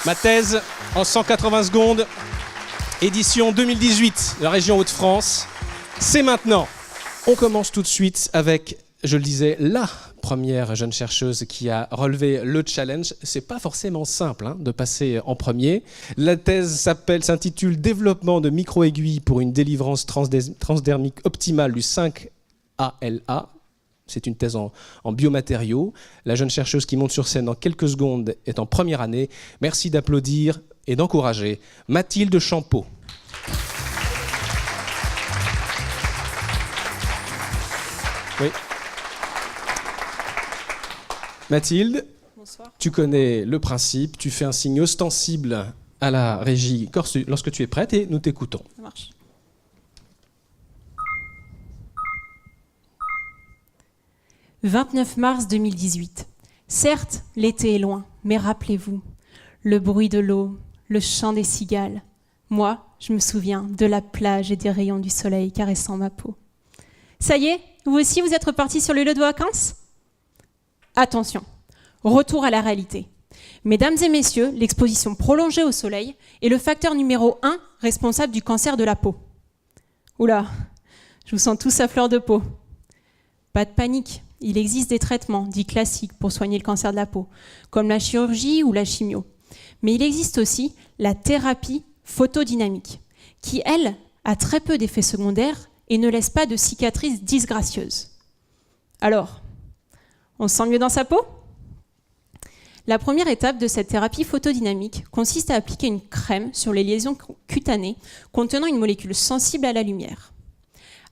Ma thèse en 180 secondes, édition 2018, la région Hauts-de-France. C'est maintenant. On commence tout de suite avec, je le disais, la première jeune chercheuse qui a relevé le challenge. C'est pas forcément simple de passer en premier. La thèse s'intitule « Développement de micro-aiguilles pour une délivrance transdermique optimale du 5-ALA ». C'est une thèse en biomatériaux. La jeune chercheuse qui monte sur scène dans quelques secondes est en première année. Merci d'applaudir et d'encourager Mathilde Champeau. Oui. Mathilde, bonsoir. Tu connais le principe, tu fais un signe ostensible à la régie lorsque tu es prête et nous t'écoutons. Ça marche. « 29 mars 2018. Certes, l'été est loin, mais rappelez-vous, le bruit de l'eau, le chant des cigales. Moi, je me souviens de la plage et des rayons du soleil caressant ma peau. Ça y est, vous aussi, vous êtes repartis sur le lieu de vacances ? Attention, retour à la réalité. Mesdames et messieurs, l'exposition prolongée au soleil est le facteur numéro 1 responsable du cancer de la peau. Oula, je vous sens tous à fleur de peau. Pas de panique. Il existe des traitements dits classiques pour soigner le cancer de la peau, comme la chirurgie ou la chimio. Mais il existe aussi la thérapie photodynamique, qui, elle, a très peu d'effets secondaires et ne laisse pas de cicatrices disgracieuses. Alors, on se sent mieux dans sa peau ? La première étape de cette thérapie photodynamique consiste à appliquer une crème sur les lésions cutanées contenant une molécule sensible à la lumière.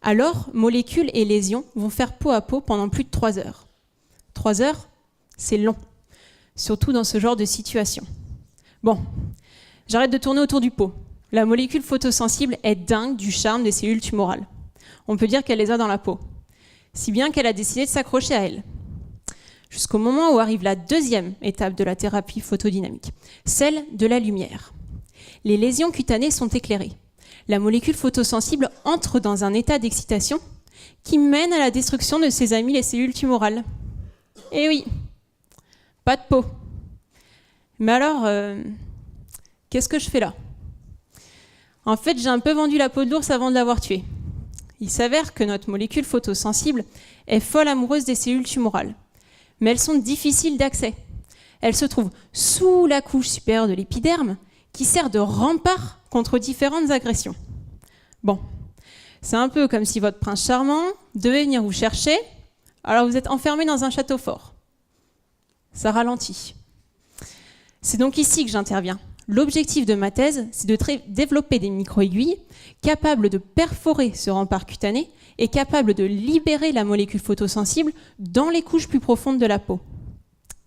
Alors, molécules et lésions vont faire peau à peau pendant plus de 3 heures. 3 heures, c'est long, surtout dans ce genre de situation. Bon, j'arrête de tourner autour du pot. La molécule photosensible est dingue du charme des cellules tumorales. On peut dire qu'elle les a dans la peau, si bien qu'elle a décidé de s'accrocher à elle. Jusqu'au moment où arrive la deuxième étape de la thérapie photodynamique, celle de la lumière. Les lésions cutanées sont éclairées. La molécule photosensible entre dans un état d'excitation qui mène à la destruction de ses amis les cellules tumorales. Eh oui, pas de peau. Mais alors, qu'est-ce que je fais là ? En fait, j'ai un peu vendu la peau de l'ours avant de l'avoir tué. Il s'avère que notre molécule photosensible est folle amoureuse des cellules tumorales. Mais elles sont difficiles d'accès. Elles se trouvent sous la couche supérieure de l'épiderme qui sert de rempart contre différentes agressions. Bon, c'est un peu comme si votre prince charmant devait venir vous chercher, alors vous êtes enfermé dans un château fort. Ça ralentit. C'est donc ici que j'interviens. L'objectif de ma thèse, c'est de développer des micro-aiguilles capables de perforer ce rempart cutané et capables de libérer la molécule photosensible dans les couches plus profondes de la peau.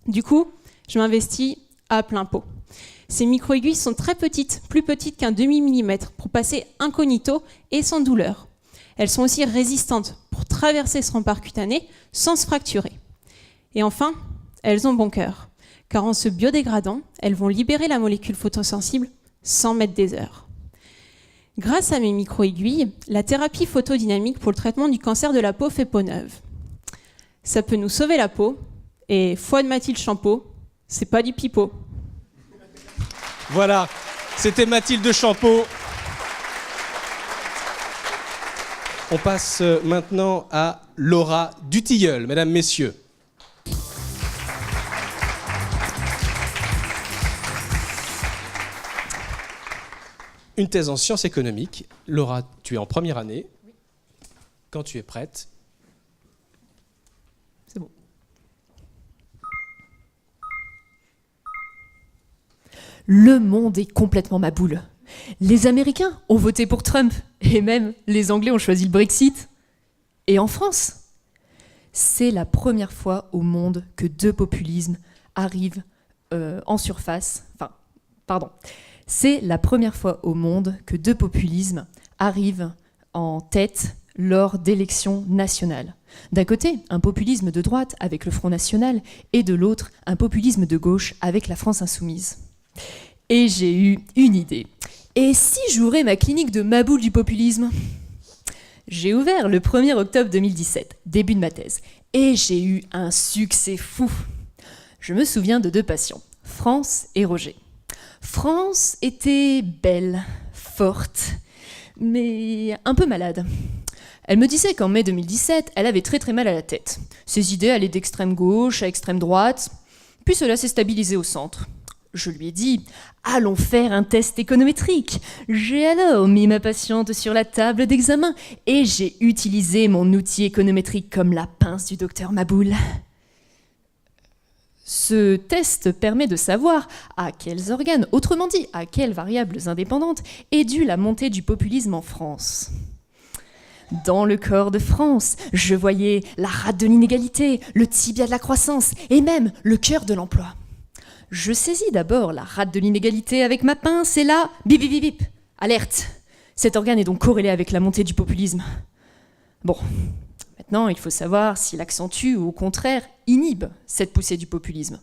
Du coup, je m'investis à plein pot. Ces micro-aiguilles sont très petites, plus petites qu'un demi-millimètre, pour passer incognito et sans douleur. Elles sont aussi résistantes pour traverser ce rempart cutané sans se fracturer. Et enfin, elles ont bon cœur, car en se biodégradant, elles vont libérer la molécule photosensible sans mettre des heures. Grâce à mes micro-aiguilles, la thérapie photodynamique pour le traitement du cancer de la peau fait peau neuve. Ça peut nous sauver la peau, et foi de Mathilde Champeau, c'est pas du pipeau. Voilà, c'était Mathilde Champeau. On passe maintenant à Laura Dutilleul, mesdames, messieurs. Une thèse en sciences économiques. Laura, tu es en première année. Oui. Quand tu es prête. C'est bon. Le monde est complètement ma boule. Les Américains ont voté pour Trump, et même les Anglais ont choisi le Brexit. Et en France, c'est la première fois au monde que 2 populismes arrivent en surface. C'est la première fois au monde que 2 populismes arrivent en tête lors d'élections nationales. D'un côté, un populisme de droite avec le Front National, et de l'autre, un populisme de gauche avec la France Insoumise. Et j'ai eu une idée. Et si j'ouvrais ma clinique de Maboule du populisme ? J'ai ouvert le 1er octobre 2017, début de ma thèse, et j'ai eu un succès fou. Je me souviens de 2 patients, France et Roger. France était belle, forte, mais un peu malade. Elle me disait qu'en mai 2017, elle avait très mal à la tête. Ses idées allaient d'extrême gauche à extrême droite, puis cela s'est stabilisé au centre. Je lui ai dit « Allons faire un test économétrique ». J'ai alors mis ma patiente sur la table d'examen et j'ai utilisé mon outil économétrique comme la pince du docteur Maboul. Ce test permet de savoir à quels organes, autrement dit à quelles variables indépendantes, est due la montée du populisme en France. Dans le corps de France, je voyais la rate de l'inégalité, le tibia de la croissance et même le cœur de l'emploi. Je saisis d'abord la rate de l'inégalité avec ma pince et là, bip bip bip bip, alerte. Cet organe est donc corrélé avec la montée du populisme. Bon, maintenant il faut savoir s'il accentue ou au contraire inhibe cette poussée du populisme.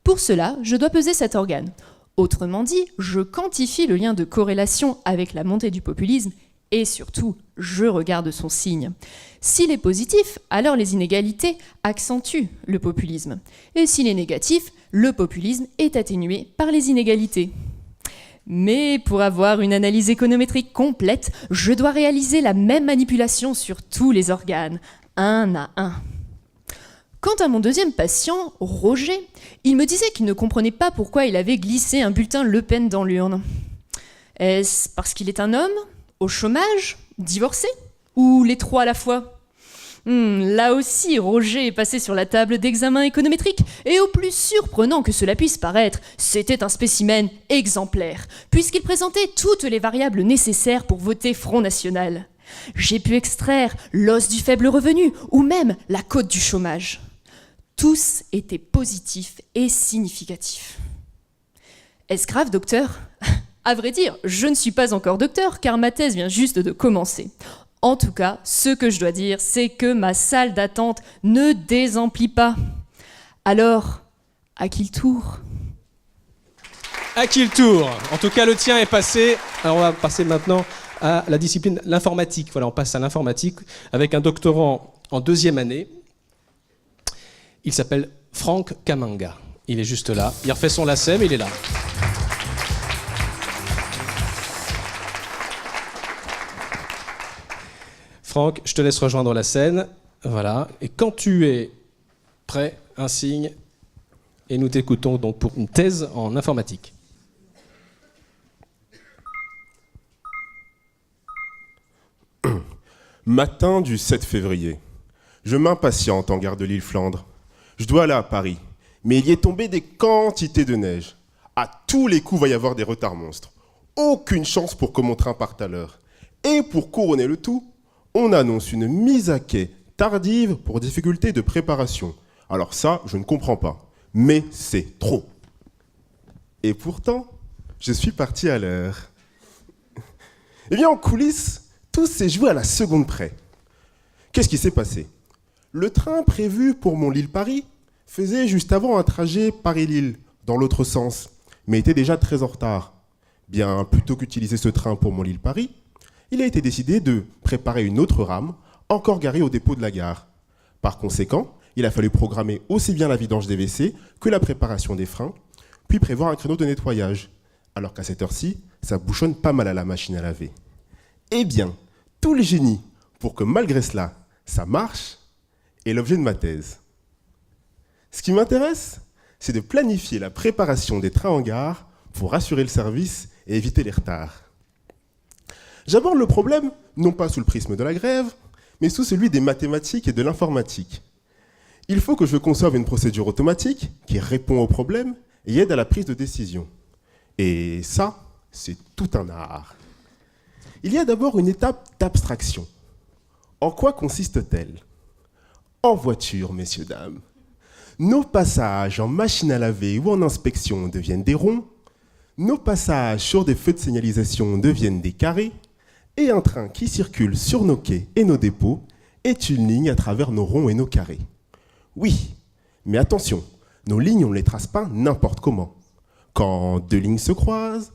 Pour cela, je dois peser cet organe. Autrement dit, je quantifie le lien de corrélation avec la montée du populisme et surtout, je regarde son signe. S'il est positif, alors les inégalités accentuent le populisme. Et s'il est négatif, le populisme est atténué par les inégalités. Mais pour avoir une analyse économétrique complète, je dois réaliser la même manipulation sur tous les organes, un à un. Quant à mon deuxième patient, Roger, il me disait qu'il ne comprenait pas pourquoi il avait glissé un bulletin Le Pen dans l'urne. Est-ce parce qu'il est un homme ? Au chômage, divorcé ou les trois à la fois ? Là aussi, Roger est passé sur la table d'examen économétrique et au plus surprenant que cela puisse paraître, c'était un spécimen exemplaire, puisqu'il présentait toutes les variables nécessaires pour voter Front National. J'ai pu extraire l'os du faible revenu ou même la cote du chômage. Tous étaient positifs et significatifs. Est-ce grave, docteur ? À vrai dire, je ne suis pas encore docteur car ma thèse vient juste de commencer. En tout cas, ce que je dois dire, c'est que ma salle d'attente ne désemplit pas. Alors, à qui le tour ? À qui le tour ? En tout cas, le tien est passé. Alors, on va passer maintenant à la discipline, l'informatique. Voilà, on passe à l'informatique avec un doctorant en 2e année. Il s'appelle Franck Kamanga. Il est juste là. Il refait son lacet, mais il est là. Franck, je te laisse rejoindre la scène. Voilà. Et quand tu es prêt, un signe. Et nous t'écoutons donc pour une thèse en informatique. Matin du 7 février. Je m'impatiente en gare de l'île Flandre. Je dois aller à Paris. Mais il y est tombé des quantités de neige. À tous les coups, va y avoir des retards monstres. Aucune chance pour que mon train parte à l'heure. Et pour couronner le tout, on annonce une mise à quai tardive pour difficulté de préparation. Alors ça, je ne comprends pas. Mais c'est trop. Et pourtant, je suis parti à l'heure. Eh bien, en coulisses, tout s'est joué à la seconde près. Qu'est-ce qui s'est passé ? Le train prévu pour mon Lille-Paris faisait juste avant un trajet Paris-Lille, dans l'autre sens, mais était déjà très en retard. Bien, plutôt qu'utiliser ce train pour mon Lille-Paris, il a été décidé de préparer une autre rame, encore garée au dépôt de la gare. Par conséquent, il a fallu programmer aussi bien la vidange des WC que la préparation des freins, puis prévoir un créneau de nettoyage, alors qu'à cette heure-ci, ça bouchonne pas mal à la machine à laver. Eh bien, tout le génie pour que malgré cela, ça marche, est l'objet de ma thèse. Ce qui m'intéresse, c'est de planifier la préparation des trains en gare pour assurer le service et éviter les retards. J'aborde le problème, non pas sous le prisme de la grève, mais sous celui des mathématiques et de l'informatique. Il faut que je conçoive une procédure automatique qui répond aux problèmes et aide à la prise de décision. Et ça, c'est tout un art. Il y a d'abord une étape d'abstraction. En quoi consiste-t-elle ? En voiture, messieurs, dames. Nos passages en machine à laver ou en inspection deviennent des ronds, nos passages sur des feux de signalisation deviennent des carrés, et un train qui circule sur nos quais et nos dépôts est une ligne à travers nos ronds et nos carrés. Oui, mais attention, nos lignes, on ne les trace pas n'importe comment. Quand deux lignes se croisent,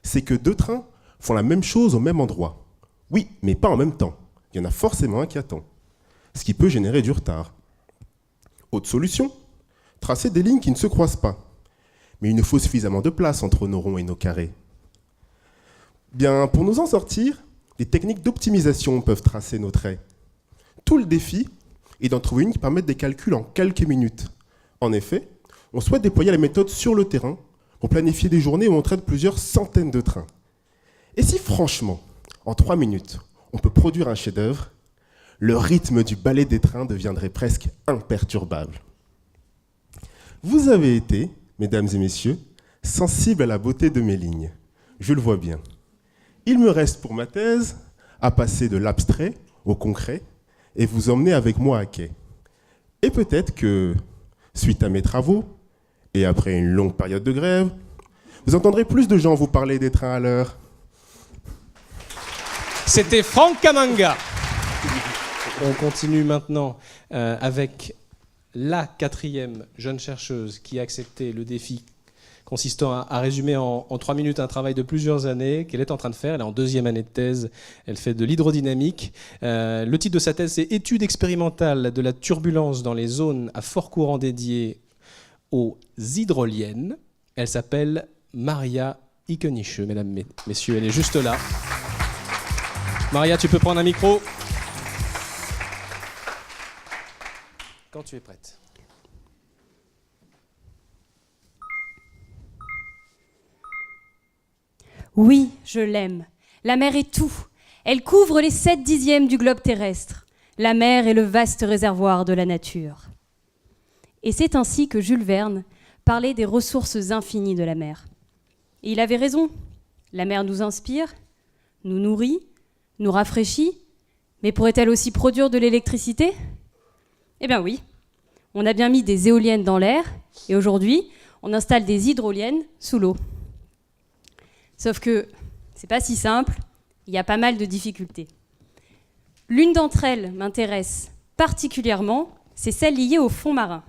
c'est que deux trains font la même chose au même endroit. Oui, mais pas en même temps. Il y en a forcément un qui attend, ce qui peut générer du retard. Autre solution, tracer des lignes qui ne se croisent pas. Mais il nous faut suffisamment de place entre nos ronds et nos carrés. Bien, pour nous en sortir, les techniques d'optimisation peuvent tracer nos traits. Tout le défi est d'en trouver une qui permette des calculs en quelques minutes. En effet, on souhaite déployer la méthode sur le terrain pour planifier des journées où on traite plusieurs centaines de trains. Et si franchement, en 3 minutes, on peut produire un chef-d'œuvre, le rythme du ballet des trains deviendrait presque imperturbable. Vous avez été, mesdames et messieurs, sensibles à la beauté de mes lignes. Je le vois bien. Il me reste pour ma thèse à passer de l'abstrait au concret et vous emmener avec moi à quai. Et peut-être que, suite à mes travaux, et après une longue période de grève, vous entendrez plus de gens vous parler des trains à l'heure. C'était Franck Kamanga. On continue maintenant avec la 4e jeune chercheuse qui a accepté le défi consistant à résumer en 3 minutes un travail de plusieurs années qu'elle est en train de faire. Elle est en 2e année de thèse, elle fait de l'hydrodynamique. Le titre de sa thèse, c'est « Étude expérimentale de la turbulence dans les zones à fort courant dédiées aux hydroliennes ». Elle s'appelle Maria Ickenich, mesdames, messieurs, elle est juste là. Maria, tu peux prendre un micro quand tu es prête. Oui, je l'aime. La mer est tout. Elle couvre les 7/10 du globe terrestre. La mer est le vaste réservoir de la nature. Et c'est ainsi que Jules Verne parlait des ressources infinies de la mer. Et il avait raison. La mer nous inspire, nous nourrit, nous rafraîchit, mais pourrait-elle aussi produire de l'électricité ? Eh bien oui. On a bien mis des éoliennes dans l'air, et aujourd'hui, on installe des hydroliennes sous l'eau. Sauf que c'est pas si simple, il y a pas mal de difficultés. L'une d'entre elles m'intéresse particulièrement, c'est celle liée au fond marin,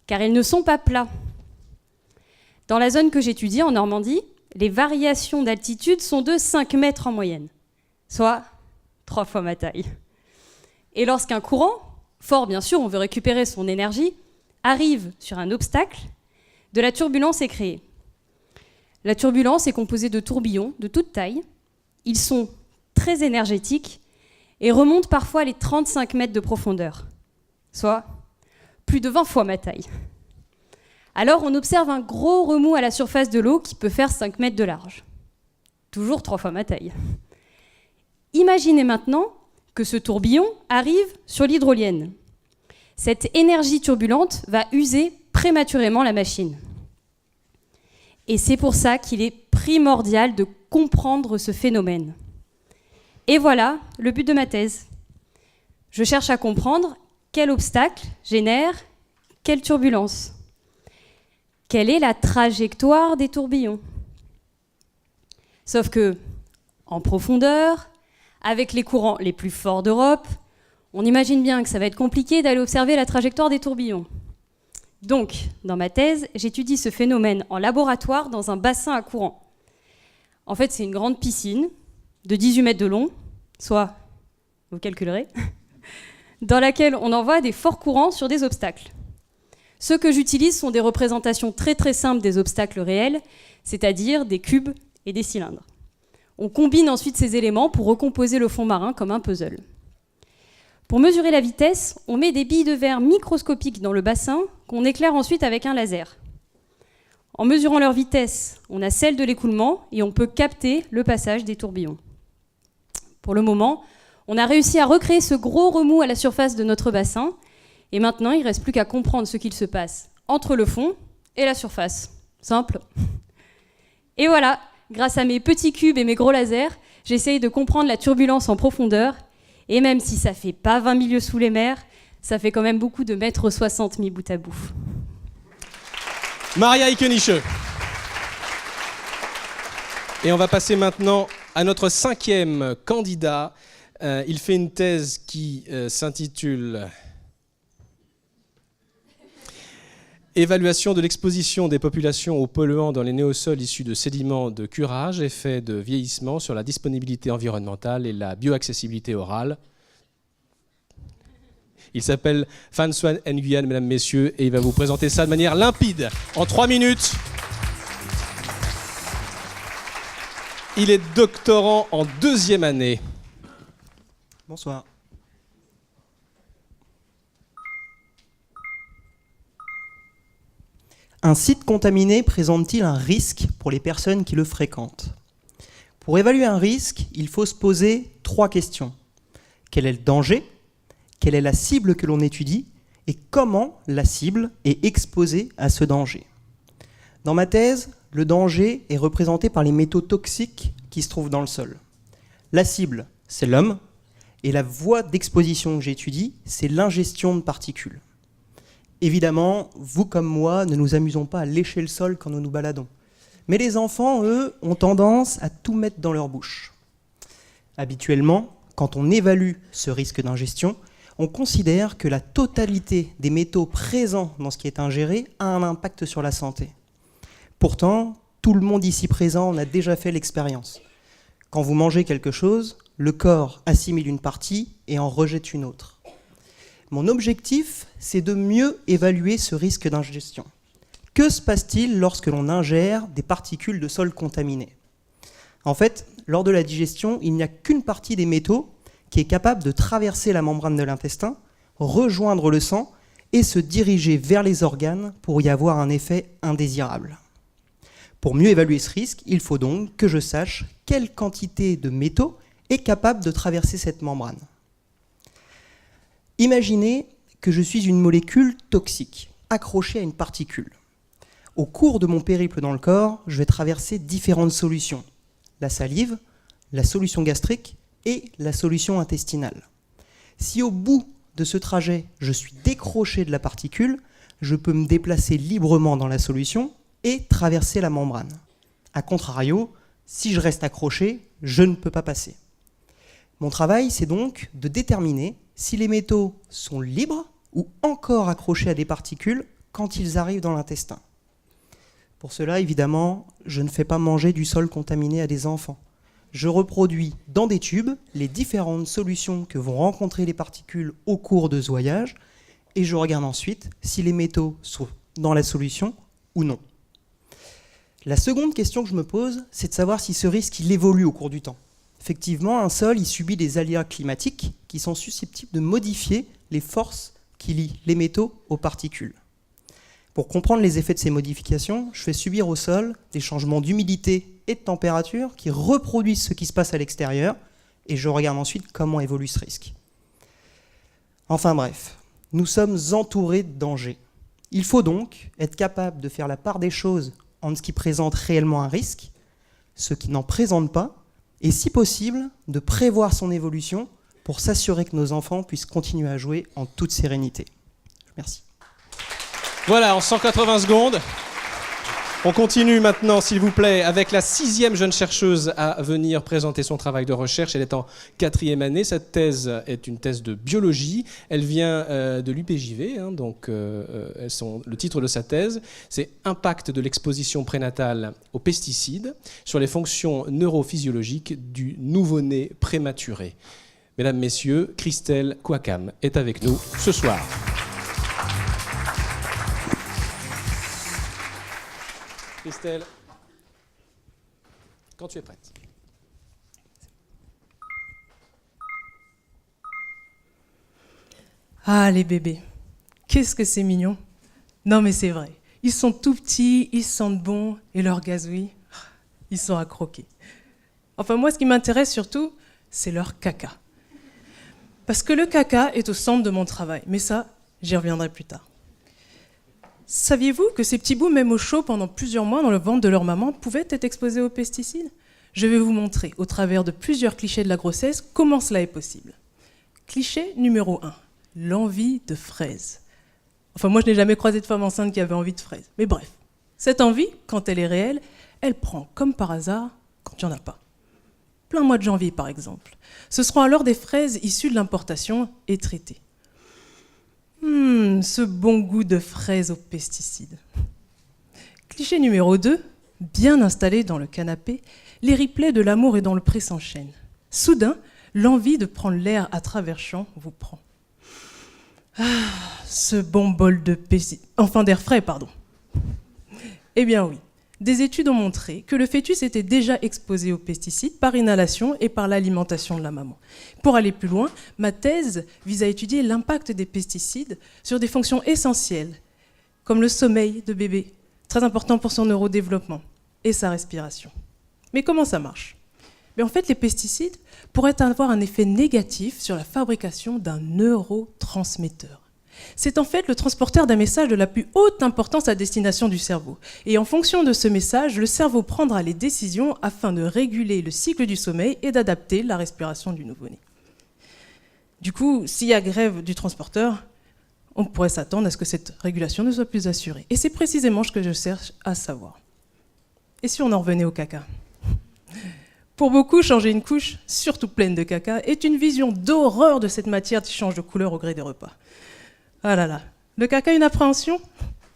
car ils ne sont pas plats. Dans la zone que j'étudie, en Normandie, les variations d'altitude sont de 5 mètres en moyenne, soit 3 fois ma taille. Et lorsqu'un courant, fort bien sûr, on veut récupérer son énergie, arrive sur un obstacle, de la turbulence est créée. La turbulence est composée de tourbillons de toute taille. Ils sont très énergétiques et remontent parfois les 35 mètres de profondeur, soit plus de 20 fois ma taille. Alors on observe un gros remous à la surface de l'eau qui peut faire 5 mètres de large. Toujours 3 fois ma taille. Imaginez maintenant que ce tourbillon arrive sur l'hydrolienne. Cette énergie turbulente va user prématurément la machine. Et c'est pour ça qu'il est primordial de comprendre ce phénomène. Et voilà le but de ma thèse. Je cherche à comprendre quel obstacle génère quelle turbulence. Quelle est la trajectoire des tourbillons ? Sauf que, en profondeur, avec les courants les plus forts d'Europe, on imagine bien que ça va être compliqué d'aller observer la trajectoire des tourbillons. Donc, dans ma thèse, j'étudie ce phénomène en laboratoire dans un bassin à courant. En fait, c'est une grande piscine de 18 mètres de long, soit, vous calculerez, dans laquelle on envoie des forts courants sur des obstacles. Ceux que j'utilise sont des représentations très très simples des obstacles réels, c'est-à-dire des cubes et des cylindres. On combine ensuite ces éléments pour recomposer le fond marin comme un puzzle. Pour mesurer la vitesse, on met des billes de verre microscopiques dans le bassin qu'on éclaire ensuite avec un laser. En mesurant leur vitesse, on a celle de l'écoulement et on peut capter le passage des tourbillons. Pour le moment, on a réussi à recréer ce gros remous à la surface de notre bassin et maintenant, il ne reste plus qu'à comprendre ce qu'il se passe entre le fond et la surface. Simple. Et voilà, grâce à mes petits cubes et mes gros lasers, j'essaye de comprendre la turbulence en profondeur. Et même si ça fait pas 20 milieux sous les mers, ça fait quand même beaucoup de 1,60 m mis bout à bout. Maria Ickenich. Et on va passer maintenant à notre 5e candidat. Il fait une thèse qui s'intitule Évaluation de l'exposition des populations aux polluants dans les néosols issus de sédiments de curage, effet de vieillissement sur la disponibilité environnementale et la bioaccessibilité orale. Il s'appelle Phan Xuan Nguyen, mesdames, messieurs, et il va vous présenter ça de manière limpide, en 3 minutes. Il est doctorant en 2e année. Bonsoir. Un site contaminé présente-t-il un risque pour les personnes qui le fréquentent ? Pour évaluer un risque, il faut se poser 3 questions. Quel est le danger ? Quelle est la cible que l'on étudie ? Et comment la cible est exposée à ce danger ? Dans ma thèse, le danger est représenté par les métaux toxiques qui se trouvent dans le sol. La cible, c'est l'homme, et la voie d'exposition que j'étudie, c'est l'ingestion de particules. Évidemment, vous comme moi, ne nous amusons pas à lécher le sol quand nous nous baladons. Mais les enfants, eux, ont tendance à tout mettre dans leur bouche. Habituellement, quand on évalue ce risque d'ingestion, on considère que la totalité des métaux présents dans ce qui est ingéré a un impact sur la santé. Pourtant, tout le monde ici présent en a déjà fait l'expérience. Quand vous mangez quelque chose, le corps assimile une partie et en rejette une autre. Mon objectif, c'est de mieux évaluer ce risque d'ingestion. Que se passe-t-il lorsque l'on ingère des particules de sol contaminées ? En fait, lors de la digestion, il n'y a qu'une partie des métaux qui est capable de traverser la membrane de l'intestin, rejoindre le sang et se diriger vers les organes pour y avoir un effet indésirable. Pour mieux évaluer ce risque, il faut donc que je sache quelle quantité de métaux est capable de traverser cette membrane. Imaginez que je suis une molécule toxique, accrochée à une particule. Au cours de mon périple dans le corps, je vais traverser différentes solutions. La salive, la solution gastrique et la solution intestinale. Si au bout de ce trajet, je suis décroché de la particule, je peux me déplacer librement dans la solution et traverser la membrane. A contrario, si je reste accroché, je ne peux pas passer. Mon travail, c'est donc de déterminer si les métaux sont libres ou encore accrochés à des particules quand ils arrivent dans l'intestin. Pour cela, évidemment, je ne fais pas manger du sol contaminé à des enfants. Je reproduis dans des tubes les différentes solutions que vont rencontrer les particules au cours de ce voyage et je regarde ensuite si les métaux sont dans la solution ou non. La seconde question que je me pose, c'est de savoir si ce risque il évolue au cours du temps. Effectivement, un sol il subit des aléas climatiques qui sont susceptibles de modifier les forces qui lient les métaux aux particules. Pour comprendre les effets de ces modifications, je fais subir au sol des changements d'humidité et de température qui reproduisent ce qui se passe à l'extérieur et je regarde ensuite comment évolue ce risque. Enfin bref, nous sommes entourés de dangers. Il faut donc être capable de faire la part des choses entre ce qui présente réellement un risque, ce qui n'en présente pas, et si possible, de prévoir son évolution pour s'assurer que nos enfants puissent continuer à jouer en toute sérénité. Merci. Voilà, en 180 secondes. On continue maintenant, s'il vous plaît, avec la 6e jeune chercheuse à venir présenter son travail de recherche. Elle est en 4e année. Cette thèse est une thèse de biologie. Elle vient de l'UPJV. Le titre de sa thèse, c'est « Impact de l'exposition prénatale aux pesticides sur les fonctions neurophysiologiques du nouveau-né prématuré ». Mesdames, Messieurs, Christelle Kouakam est avec nous ce soir. Christelle, quand tu es prête. Ah, les bébés, qu'est-ce que c'est mignon. Non mais c'est vrai, ils sont tout petits, ils sentent bon, et leur gazouille, ils sont à croquer. Enfin moi, ce qui m'intéresse surtout, c'est leur caca. Parce que le caca est au centre de mon travail, mais ça, j'y reviendrai plus tard. Saviez-vous que ces petits bouts, même au chaud pendant plusieurs mois dans le ventre de leur maman, pouvaient être exposés aux pesticides ? Je vais vous montrer, au travers de plusieurs clichés de la grossesse, comment cela est possible. Cliché numéro 1, l'envie de fraises. Enfin, moi, je n'ai jamais croisé de femme enceinte qui avait envie de fraises. Mais bref, cette envie, quand elle est réelle, elle prend, comme par hasard, quand il n'y en a pas. Plein mois de janvier, par exemple. Ce seront alors des fraises issues de l'importation et traitées. Ce bon goût de fraises aux pesticides. Cliché numéro 2, bien installé dans le canapé, les replays de l'amour et dans le pré s'enchaînent. Soudain, l'envie de prendre l'air à travers champs vous prend. Ce bon bol de d'air frais, pardon. Eh bien oui, des études ont montré que le fœtus était déjà exposé aux pesticides par inhalation et par l'alimentation de la maman. Pour aller plus loin, ma thèse vise à étudier l'impact des pesticides sur des fonctions essentielles, comme le sommeil de bébé, très important pour son neurodéveloppement, et sa respiration. Mais comment ça marche ? En fait, les pesticides pourraient avoir un effet négatif sur la fabrication d'un neurotransmetteur. C'est en fait le transporteur d'un message de la plus haute importance à destination du cerveau. Et en fonction de ce message, le cerveau prendra les décisions afin de réguler le cycle du sommeil et d'adapter la respiration du nouveau-né. Du coup, s'il y a grève du transporteur, on pourrait s'attendre à ce que cette régulation ne soit plus assurée. Et c'est précisément ce que je cherche à savoir. Et si on en revenait au caca ? Pour beaucoup, changer une couche, surtout pleine de caca, est une vision d'horreur de cette matière qui change de couleur au gré des repas. Ah là là, le caca une appréhension ?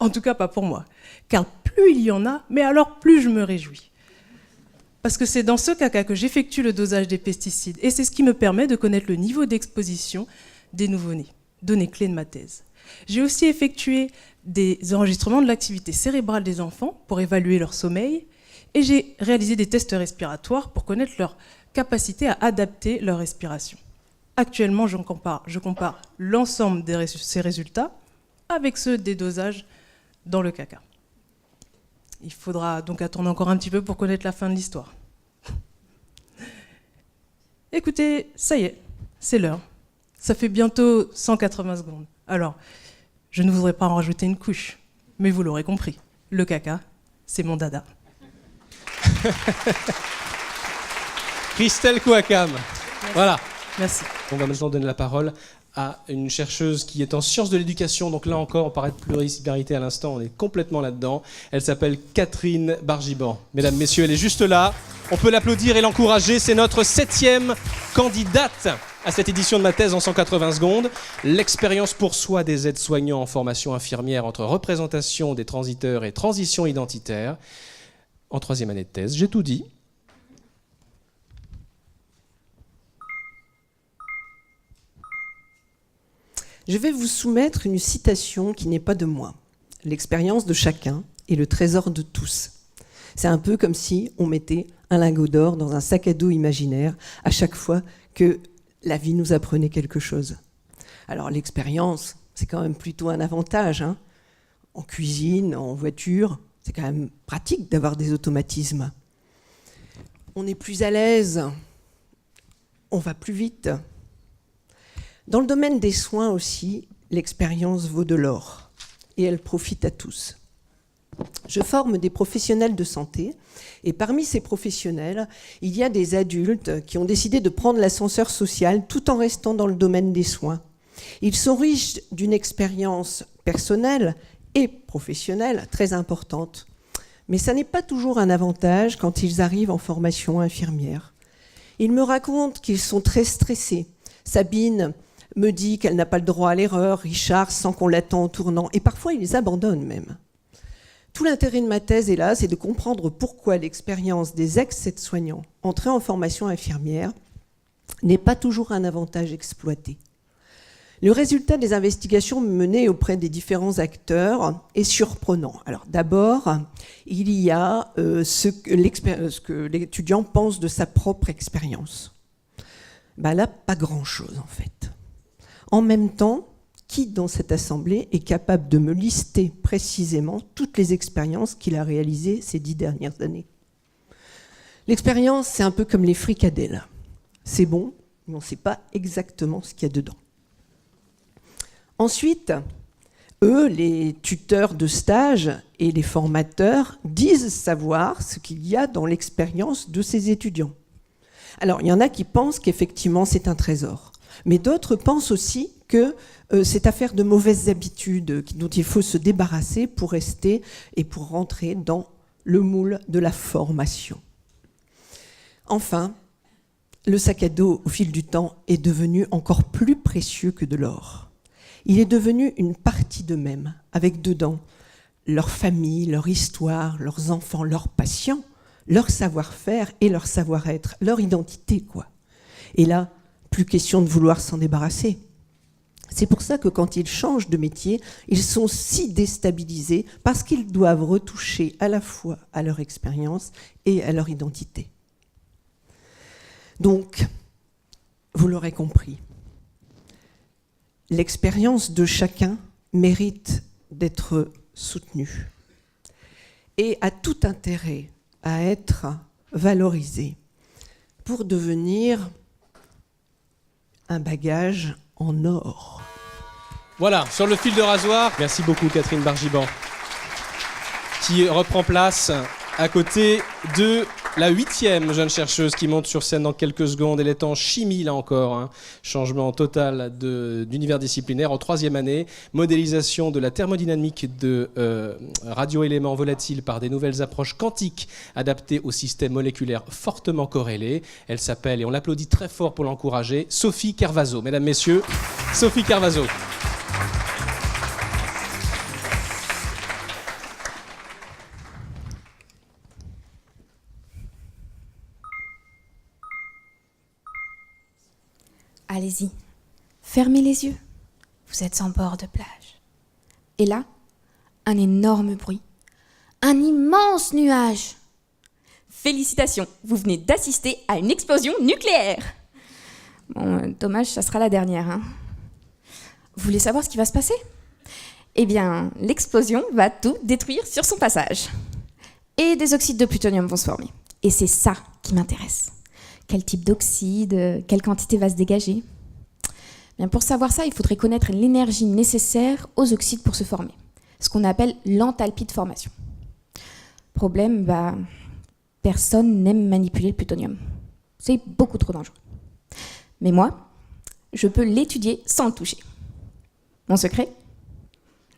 En tout cas pas pour moi. Car plus il y en a, mais alors plus je me réjouis. Parce que c'est dans ce caca que j'effectue le dosage des pesticides. Et c'est ce qui me permet de connaître le niveau d'exposition des nouveau-nés, données clés de ma thèse. J'ai aussi effectué des enregistrements de l'activité cérébrale des enfants pour évaluer leur sommeil. Et j'ai réalisé des tests respiratoires pour connaître leur capacité à adapter leur respiration. Actuellement, je compare l'ensemble de ces résultats avec ceux des dosages dans le caca. Il faudra donc attendre encore un petit peu pour connaître la fin de l'histoire. Écoutez, ça y est, c'est l'heure. Ça fait bientôt 180 secondes. Alors, je ne voudrais pas en rajouter une couche, mais vous l'aurez compris, le caca, c'est mon dada. Christelle Kouakam. Voilà. Merci. On va maintenant donner la parole à une chercheuse qui est en sciences de l'éducation. Donc là encore, on parlait de pluriparité à l'instant, on est complètement là-dedans. Elle s'appelle Catherine Bargiban. Mesdames, messieurs, elle est juste là. On peut l'applaudir et l'encourager. C'est notre 7e candidate à cette édition de ma thèse en 180 secondes. L'expérience pour soi des aides-soignants en formation infirmière entre représentation des transiteurs et transition identitaire. En 3e année de thèse, j'ai tout dit. Je vais vous soumettre une citation qui n'est pas de moi. L'expérience de chacun est le trésor de tous. C'est un peu comme si on mettait un lingot d'or dans un sac à dos imaginaire à chaque fois que la vie nous apprenait quelque chose. Alors l'expérience, c'est quand même plutôt un avantage, hein. En cuisine, en voiture, c'est quand même pratique d'avoir des automatismes. On est plus à l'aise, on va plus vite. Dans le domaine des soins aussi, l'expérience vaut de l'or et elle profite à tous. Je forme des professionnels de santé et parmi ces professionnels, il y a des adultes qui ont décidé de prendre l'ascenseur social tout en restant dans le domaine des soins. Ils sont riches d'une expérience personnelle et professionnelle très importante. Mais ça n'est pas toujours un avantage quand ils arrivent en formation infirmière. Ils me racontent qu'ils sont très stressés. Sabine me dit qu'elle n'a pas le droit à l'erreur, Richard sent qu'on l'attend en tournant, et parfois ils les abandonnent même. Tout l'intérêt de ma thèse est là, c'est de comprendre pourquoi l'expérience des ex-aides-soignants entrés en formation infirmière n'est pas toujours un avantage exploité. Le résultat des investigations menées auprès des différents acteurs est surprenant. Alors d'abord, il y a ce que l'étudiant pense de sa propre expérience. Là, pas grand-chose en fait. En même temps, qui dans cette assemblée est capable de me lister précisément toutes les expériences qu'il a réalisées ces 10 dernières années ? L'expérience, c'est un peu comme les fricadelles. C'est bon, mais on ne sait pas exactement ce qu'il y a dedans. Ensuite, eux, les tuteurs de stage et les formateurs, disent savoir ce qu'il y a dans l'expérience de ces étudiants. Alors, il y en a qui pensent qu'effectivement, c'est un trésor. Mais d'autres pensent aussi que c'est affaire de mauvaises habitudes dont il faut se débarrasser pour rester et pour rentrer dans le moule de la formation. Enfin, le sac à dos, au fil du temps, est devenu encore plus précieux que de l'or. Il est devenu une partie d'eux-mêmes, avec dedans leur famille, leur histoire, leurs enfants, leurs patients, leur savoir-faire et leur savoir-être, leur identité, quoi. Et là, plus question de vouloir s'en débarrasser. C'est pour ça que quand ils changent de métier, ils sont si déstabilisés parce qu'ils doivent retoucher à la fois à leur expérience et à leur identité. Donc, vous l'aurez compris, l'expérience de chacun mérite d'être soutenue et a tout intérêt à être valorisée pour devenir un bagage en or. Voilà, sur le fil de rasoir. Merci beaucoup Catherine Bargiban, qui reprend place à côté de la 8e jeune chercheuse qui monte sur scène dans quelques secondes. Elle est en chimie, là encore, hein. Changement total d'univers disciplinaire en 3e année. Modélisation de la thermodynamique de radioéléments volatiles par des nouvelles approches quantiques adaptées aux systèmes moléculaires fortement corrélés. Elle s'appelle, et on l'applaudit très fort pour l'encourager, Sophie Carvazo. Mesdames, Messieurs, Sophie Carvazo. Allez-y, fermez les yeux, vous êtes en bord de plage. Et là, un énorme bruit, un immense nuage. Félicitations, vous venez d'assister à une explosion nucléaire. Bon, dommage, ça sera la dernière. Hein. Vous voulez savoir ce qui va se passer ? Eh bien, l'explosion va tout détruire sur son passage. Et des oxydes de plutonium vont se former. Et c'est ça qui m'intéresse. Quel type d'oxyde, quelle quantité va se dégager ? Bien, pour savoir ça, il faudrait connaître l'énergie nécessaire aux oxydes pour se former, ce qu'on appelle l'enthalpie de formation. Problème, personne n'aime manipuler le plutonium. C'est beaucoup trop dangereux. Mais moi, je peux l'étudier sans le toucher. Mon secret ?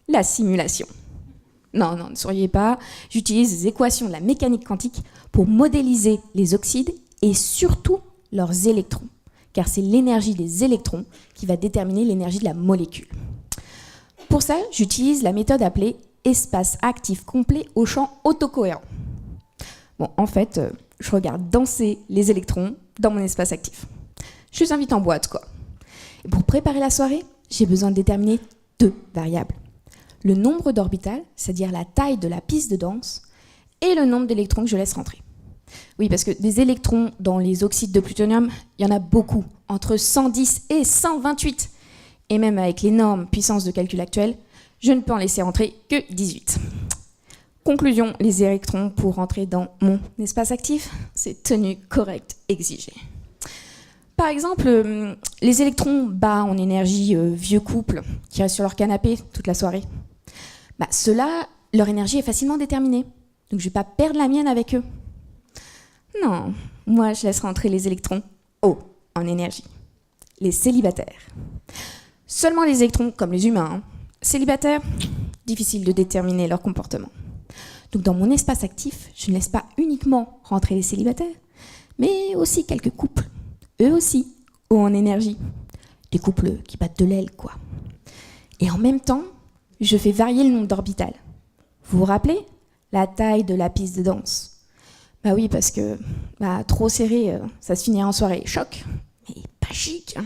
La simulation. Non, ne souriez pas, j'utilise les équations de la mécanique quantique pour modéliser les oxydes et surtout leurs électrons, car c'est l'énergie des électrons qui va déterminer l'énergie de la molécule. Pour ça, j'utilise la méthode appelée espace actif complet au champ autocohérent. Bon, en fait, je regarde danser les électrons dans mon espace actif. Je les invite en boîte, quoi. Et pour préparer la soirée, j'ai besoin de déterminer 2 variables. Le nombre d'orbitales, c'est-à-dire la taille de la piste de danse, et le nombre d'électrons que je laisse rentrer. Oui, parce que des électrons dans les oxydes de plutonium, il y en a beaucoup, entre 110 et 128. Et même avec l'énorme puissance de calcul actuelle, je ne peux en laisser rentrer que 18. Conclusion, les électrons pour rentrer dans mon espace actif, c'est tenue correcte exigée. Par exemple, les électrons bas en énergie vieux couple qui restent sur leur canapé toute la soirée, ceux-là, leur énergie est facilement déterminée. Donc je ne vais pas perdre la mienne avec eux. Non, moi je laisse rentrer les électrons hauts en énergie. Les célibataires. Seulement les électrons, comme les humains, célibataires, difficile de déterminer leur comportement. Donc dans mon espace actif, je ne laisse pas uniquement rentrer les célibataires, mais aussi quelques couples, eux aussi, hauts en énergie. Des couples qui battent de l'aile, quoi. Et en même temps, je fais varier le nombre d'orbitales. Vous vous rappelez ? La taille de la piste de danse. Oui, parce que trop serré, ça se finirait en soirée choc, mais pas chic. Hein.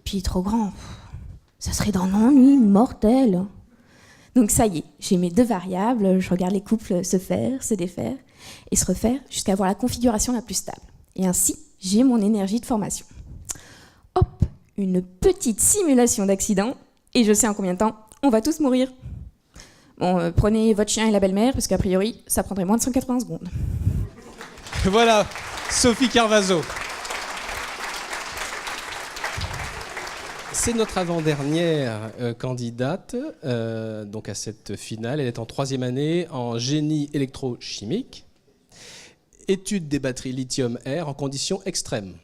Puis trop grand, ça serait dans l'ennui mortel. Donc ça y est, j'ai mes 2 variables, je regarde les couples se faire, se défaire et se refaire jusqu'à avoir la configuration la plus stable. Et ainsi, j'ai mon énergie de formation. Hop, une petite simulation d'accident et je sais en combien de temps on va tous mourir. Bon, prenez votre chien et la belle-mère, parce qu'a priori, ça prendrait moins de 180 secondes. Voilà, Sophie Carvazo. C'est notre avant-dernière candidate donc à cette finale. Elle est en 3e année en génie électrochimique. Étude des batteries lithium-air en conditions extrêmes.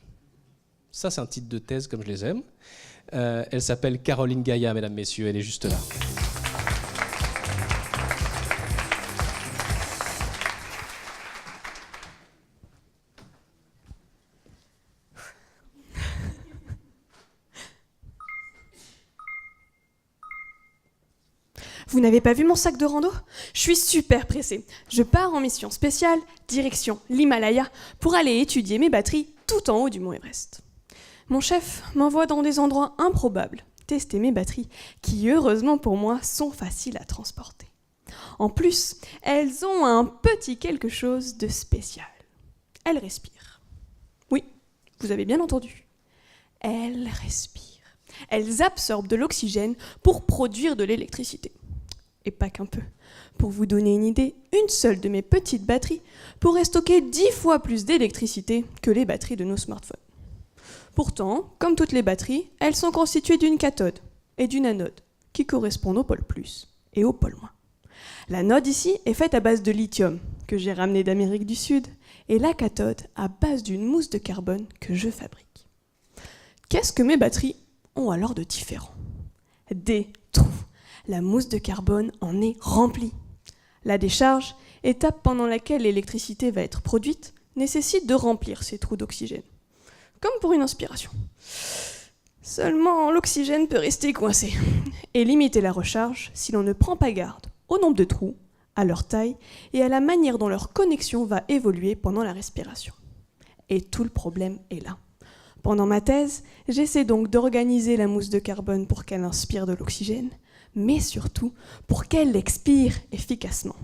Ça, c'est un titre de thèse comme je les aime. Elle s'appelle Caroline Gaïa, mesdames, messieurs. Elle est juste là. Vous n'avez pas vu mon sac de rando ? Je suis super pressée. Je pars en mission spéciale, direction l'Himalaya, pour aller étudier mes batteries tout en haut du mont Everest. Mon chef m'envoie dans des endroits improbables, tester mes batteries, qui heureusement pour moi sont faciles à transporter. En plus, elles ont un petit quelque chose de spécial. Elles respirent. Oui, vous avez bien entendu. Elles respirent. Elles absorbent de l'oxygène pour produire de l'électricité. Et pas qu'un peu. Pour vous donner une idée, une seule de mes petites batteries pourrait stocker 10 fois plus d'électricité que les batteries de nos smartphones. Pourtant, comme toutes les batteries, elles sont constituées d'une cathode et d'une anode, qui correspondent au pôle plus et au pôle moins. L'anode ici est faite à base de lithium, que j'ai ramené d'Amérique du Sud, et la cathode à base d'une mousse de carbone que je fabrique. Qu'est-ce que mes batteries ont alors de différent? Des trous. La mousse de carbone en est remplie. La décharge, étape pendant laquelle l'électricité va être produite, nécessite de remplir ces trous d'oxygène. Comme pour une inspiration. Seulement, l'oxygène peut rester coincé et limiter la recharge si l'on ne prend pas garde au nombre de trous, à leur taille et à la manière dont leur connexion va évoluer pendant la respiration. Et tout le problème est là. Pendant ma thèse, j'essaie donc d'organiser la mousse de carbone pour qu'elle inspire de l'oxygène, mais surtout pour qu'elle l'expire efficacement.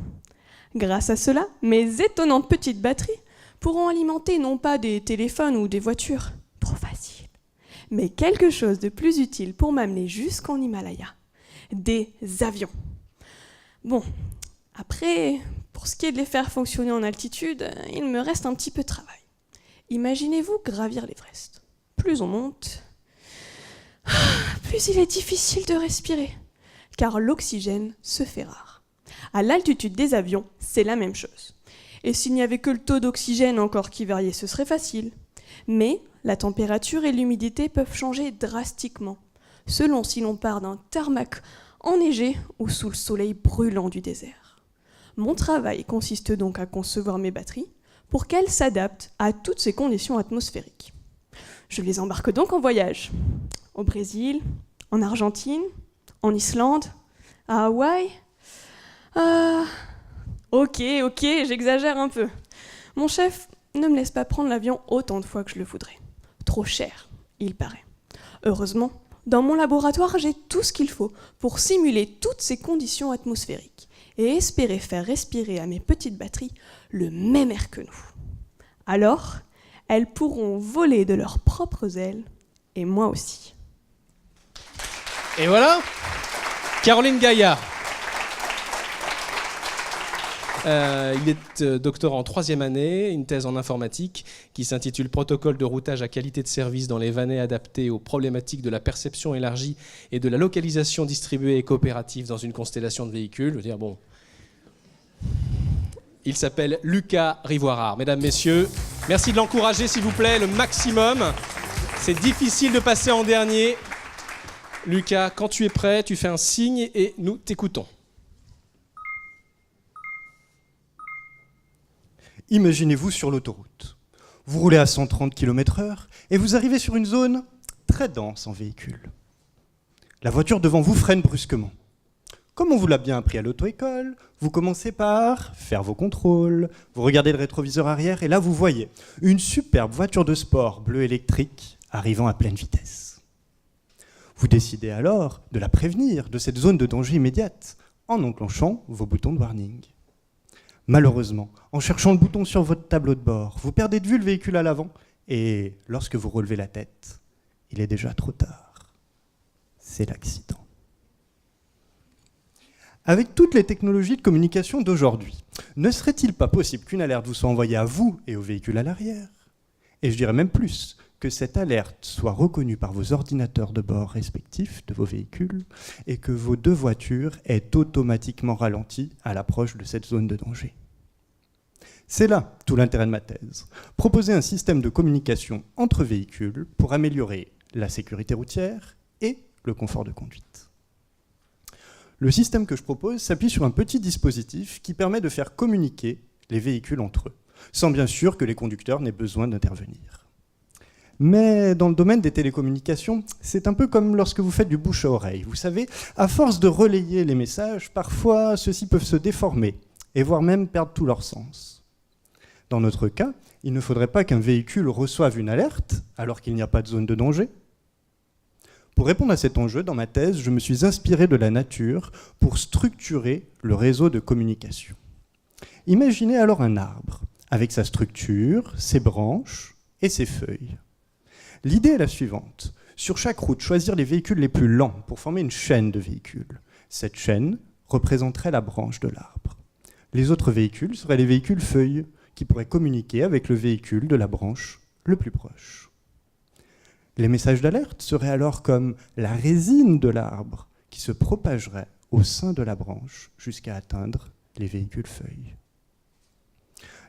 Grâce à cela, mes étonnantes petites batteries pourront alimenter non pas des téléphones ou des voitures, trop facile, mais quelque chose de plus utile pour m'amener jusqu'en Himalaya, des avions. Bon, après, pour ce qui est de les faire fonctionner en altitude, il me reste un petit peu de travail. Imaginez-vous gravir l'Everest. Plus on monte, plus il est difficile de respirer, car l'oxygène se fait rare. À l'altitude des avions, c'est la même chose. Et s'il n'y avait que le taux d'oxygène encore qui variait, ce serait facile. Mais la température et l'humidité peuvent changer drastiquement, selon si l'on part d'un tarmac enneigé ou sous le soleil brûlant du désert. Mon travail consiste donc à concevoir mes batteries pour qu'elles s'adaptent à toutes ces conditions atmosphériques. Je les embarque donc en voyage, au Brésil, en Argentine, en Islande, à Hawaï. Ok, j'exagère un peu. Mon chef ne me laisse pas prendre l'avion autant de fois que je le voudrais. Trop cher, il paraît. Heureusement, dans mon laboratoire, j'ai tout ce qu'il faut pour simuler toutes ces conditions atmosphériques et espérer faire respirer à mes petites batteries le même air que nous. Alors, elles pourront voler de leurs propres ailes, et moi aussi. Et voilà, Caroline Gaillard. Il est doctorant en 3e année, une thèse en informatique qui s'intitule « Protocole de routage à qualité de service dans les vannées adaptées aux problématiques de la perception élargie et de la localisation distribuée et coopérative dans une constellation de véhicules ». Je veux dire, bon... Il s'appelle Lucas Rivoirard. Mesdames, Messieurs, merci de l'encourager, s'il vous plaît, le maximum. C'est difficile de passer en dernier. Lucas, quand tu es prêt, tu fais un signe et nous t'écoutons. Imaginez-vous sur l'autoroute. Vous roulez à 130 km/h et vous arrivez sur une zone très dense en véhicules. La voiture devant vous freine brusquement. Comme on vous l'a bien appris à l'auto-école, vous commencez par faire vos contrôles, vous regardez le rétroviseur arrière et là vous voyez une superbe voiture de sport bleu électrique arrivant à pleine vitesse. Vous décidez alors de la prévenir de cette zone de danger immédiate en enclenchant vos boutons de warning. Malheureusement, en cherchant le bouton sur votre tableau de bord, vous perdez de vue le véhicule à l'avant et lorsque vous relevez la tête, il est déjà trop tard. C'est l'accident. Avec toutes les technologies de communication d'aujourd'hui, ne serait-il pas possible qu'une alerte vous soit envoyée à vous et au véhicule à l'arrière? Et je dirais même plus, que cette alerte soit reconnue par vos ordinateurs de bord respectifs de vos véhicules et que vos deux voitures aient automatiquement ralenti à l'approche de cette zone de danger. C'est là tout l'intérêt de ma thèse, proposer un système de communication entre véhicules pour améliorer la sécurité routière et le confort de conduite. Le système que je propose s'appuie sur un petit dispositif qui permet de faire communiquer les véhicules entre eux, sans bien sûr que les conducteurs n'aient besoin d'intervenir. Mais dans le domaine des télécommunications, c'est un peu comme lorsque vous faites du bouche à oreille. Vous savez, à force de relayer les messages, parfois ceux-ci peuvent se déformer et voire même perdre tout leur sens. Dans notre cas, il ne faudrait pas qu'un véhicule reçoive une alerte alors qu'il n'y a pas de zone de danger. Pour répondre à cet enjeu, dans ma thèse, je me suis inspiré de la nature pour structurer le réseau de communication. Imaginez alors un arbre, avec sa structure, ses branches et ses feuilles. L'idée est la suivante. Sur chaque route, choisir les véhicules les plus lents pour former une chaîne de véhicules. Cette chaîne représenterait la branche de l'arbre. Les autres véhicules seraient les véhicules feuilles, qui pourraient communiquer avec le véhicule de la branche le plus proche. Les messages d'alerte seraient alors comme la résine de l'arbre, qui se propagerait au sein de la branche jusqu'à atteindre les véhicules feuilles.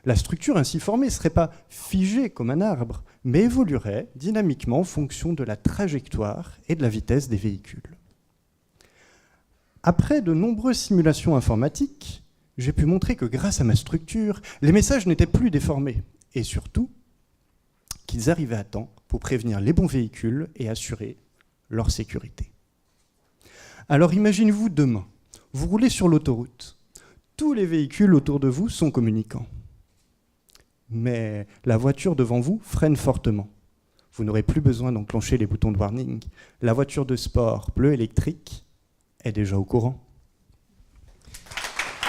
La structure ainsi formée ne serait pas figée comme un arbre, mais évoluerait dynamiquement en fonction de la trajectoire et de la vitesse des véhicules. Après de nombreuses simulations informatiques, j'ai pu montrer que grâce à ma structure, les messages n'étaient plus déformés, et surtout qu'ils arrivaient à temps pour prévenir les bons véhicules et assurer leur sécurité. Alors imaginez-vous demain, vous roulez sur l'autoroute, tous les véhicules autour de vous sont communicants. Mais la voiture devant vous freine fortement. Vous n'aurez plus besoin d'enclencher les boutons de warning. La voiture de sport bleu électrique est déjà au courant.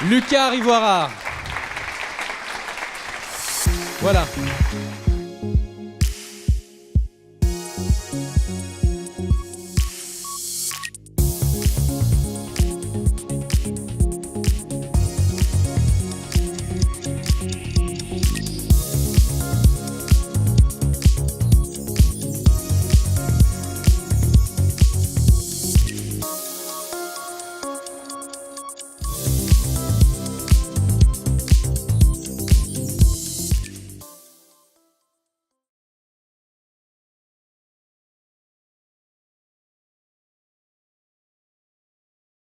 Lucas Rivoirard. Voilà.